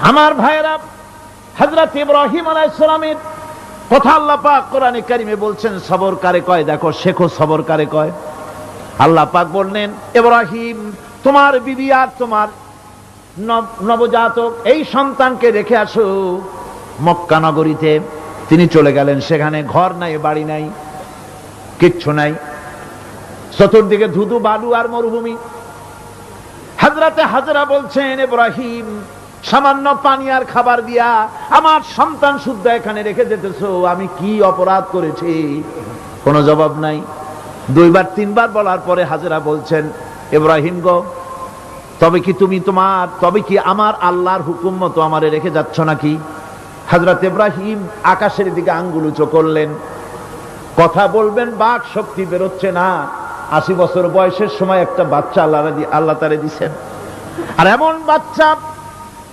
আমার ভাইরা, হযরত ইব্রাহিম আলাইহিস সালামের কথা আল্লাহ পাক কোরআনে কারিমে বলছেন সবর কারে কয়, দেখো শেখো সবর কারে কয়। আল্লাহ পাক বললেন, ইব্রাহিম তোমার বিবি আর তোমার নবজাতক এই সন্তানকে রেখে আসো মক্কা নগরীতে। তিনি চলে গেলেন, সেখানে ঘর নাই, বাড়ি নাই, কিচ্ছু নাই, চতুর্দিকে ধুধু বালু আর মরুভূমি। হযরতে হাজরা বলছেন, ইব্রাহিম সামান্য পানি আর খাবার দিয়া আমার সন্তান শুদ্ধ এখানে রেখে যেতেছো, আমি কি অপরাধ করেছি? কোনো জবাব নাই। দুইবার তিনবার বলার পরে হাজরা বলছেন, ইব্রাহিম গো, তবে কি আমার আল্লাহর হুকুম মতো আমারে রেখে যাচ্ছ নাকি? হযরত ইব্রাহিম আকাশের দিকে আঙ্গুল উঁচু করলেন। কথা বলবেন, বাক শক্তি বেরোচ্ছে না। 80 বছর বয়সের সময় একটা বাচ্চা আল্লাহ তারে দিচ্ছেন, আর এমন বাচ্চা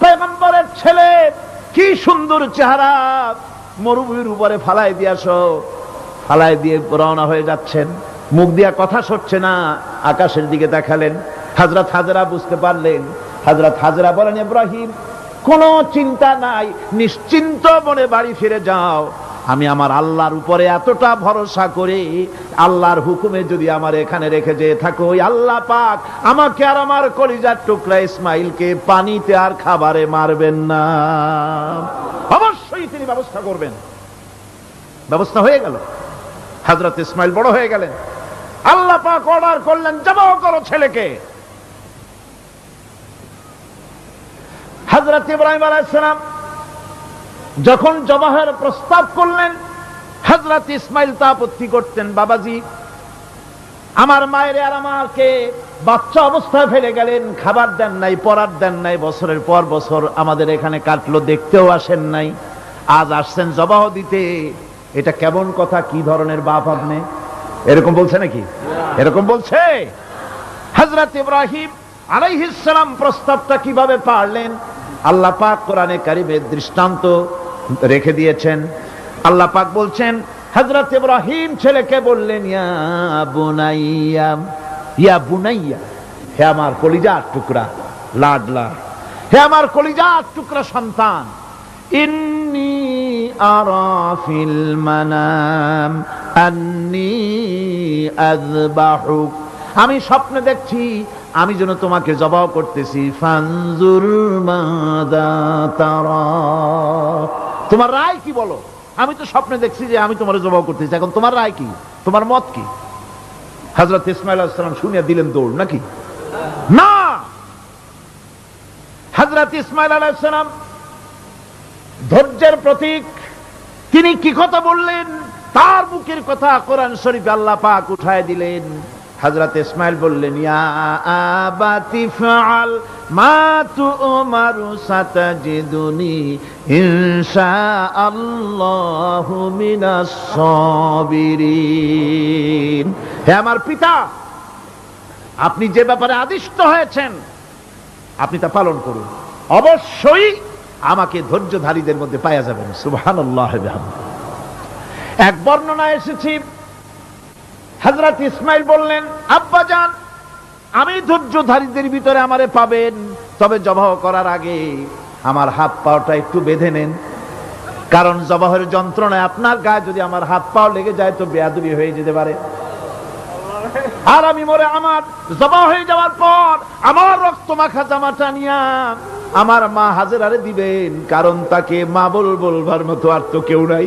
পয়গম্বরের ছেলে, কি সুন্দর চেহারা, মরুভূমির উপরে ফালাই দিয়ে রওনা হয়ে যাচ্ছেন, মুখ দিয়া কথা সরছে না, আকাশের দিকে দেখালেন। হযরত হাজরা বুঝতে পারলেন। হযরত হাজরা বলেন, ইব্রাহিম কোনো চিন্তা নাই, নিশ্চিন্ত মনে বাড়ি ফিরে যাও। আমি আমার আল্লাহর উপরে এতটা ভরসা করি, আল্লাহর হুকুমে যদি আমার এখানে রেখে যেয়ে থাকো, ওই আল্লাহ পাক আমাকে আর আমার কলিজার টুকরা ইসমাইলকে পানিতে আর খাবারে মারবেন না, অবশ্যই তিনি ব্যবস্থা করবেন। ব্যবস্থা হয়ে গেল। হযরত ইসমাইল বড় হয়ে গেলেন। আল্লাহ পাক অর্ডার করলেন, জবাহ করো ছেলেকে। হযরত ইব্রাহিম আলাইহিস সালাম যখন জবাহের প্রস্তাব করলেন, হযরত ইসমাইল তা আপত্তি করতেন, বাবাজি আমার মায়ের আর আমাকে বাচ্চা অবস্থায় ফেলে গেলেন, খাবার দেন নাই, পরার দেন নাই, বছরের পর বছর আমাদের এখানে কাটলো, দেখতেও আসেন নাই, আজ আসছেন জবাহ দিতে, এটা কেমন কথা? কি ধরনের বাপ আপনি? এরকম বলছে নাকি? এরকম বলছে? হযরত ইব্রাহিম আলাইহিস সালাম প্রস্তাবটা কিভাবে পারলেন? আল্লাহ পাক কোরআনে কারিমে দৃষ্টান্ত রেখে দিয়েছেন। আল্লাহ পাক বলছেন, হযরত ইব্রাহিম ছেলেকে বললেন, ইয়া বুনাইয়া, হে আমার কলিজার টুকরা লাডলা, হে আমার কলিজার টুকরা সন্তান, ইন্নী আরা ফিল মানাম আন্নী আযবাহুক, আমি স্বপ্নে দেখছি আমি যেন তোমাকে জবাহ করতেছি, ফানজুর মাযা তারা, তোমার রায় কি বলো? আমি তো স্বপ্নে দেখছি যে আমি তোমার জবাহ করতেছি, এখন তোমার রায় কি, তোমার মত কি? হযরত ইসমাঈল আলাইহিস সালাম শুনিয়া দিলেন দৌড়, নাকি না? হযরত ইসমাঈল আলাইহিস সালাম ধৈর্যের প্রতীক, তিনি কি কথা বললেন, তার মুখের কথা কোরআন শরীফে আল্লাহ পাক উঠায় দিলেন। হযরত ইসমাঈল বললেন, ইয়া আবাতি ফাআল মা তু'মারু সাতাজিদুনি ইনশাআল্লাহু মিনাস সাবিরিন, হে আমার পিতা, আপনি যে ব্যাপারে আদিষ্ট হয়েছেন আপনি তা পালন করুন, অবশ্যই আমাকে ধৈর্যধারীদের মধ্যে পাওয়া যাবেন। সুবহানাল্লাহ। এক বর্ণনায় এসেছে, হযরত ইসমাঈল বললেন, আব্বাজান আমি ধৈর্যধারীদের ভিতরে আমারে পাবেন, তবে জবাহ করার আগে আমার হাত পাওটা একটু বেঁধে নেন, কারণ জবাহের যন্ত্রণায় আপনার গায়ে যদি আমার হাত পাও লেগে যায় তো বেয়াদবি হয়ে যেতে পারে, আর আমি মরে আমার জবাহ হয়ে যাওয়ার পর আমার রক্ত মাখা জামাটা নিয়া আমার মা হাজেরারে দিবেন, কারণ তাকে মা বলবার মতো আর তো কেউ নাই।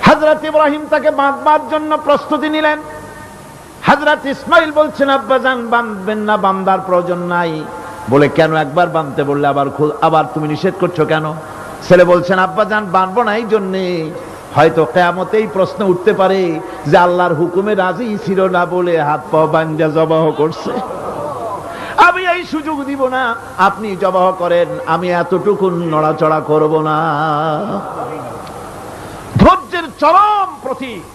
হযরত ইব্রাহিম তাকে বাঁধবার জন্য প্রস্তুতি নিলেন। হযরত ইসমাঈল বলছেন, আব্বাজান বাঁধবেন না, বাঁধার প্রয়োজন নাই। বলে, কেন? একবার বাঁধতে বললে আবার তুমি নিষেধ করছো কেন? ছেলে বলছেন, আব্বাজান বাঁধবো না এই জন্যে, হয়তো কিয়ামতেই প্রশ্ন উঠতে পারে যে আল্লাহর হুকুমে রাজি ছিল না বলে হাত পা বাঁধা জবাহ করছে, আমি এই সুযোগ দিব না, আপনি জবাহ করেন, আমি এতটুকু নড়াচড়া করব না। ধৈর্যের চরম প্রতীক